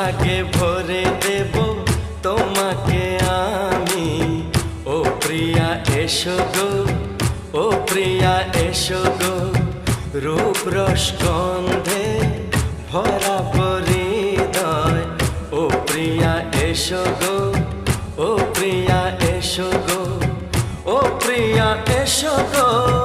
সোহাগে ভরে দেব তোমাকে আমি। ও প্রিয়া এসো গো, ও প্রিয়া এসো গো, রূপ রস গন্ধে ভরা হৃদয়। ও প্রিয়া এসো গো, ও প্রিয়া এসো গো, ও প্রিয়া এসো গো।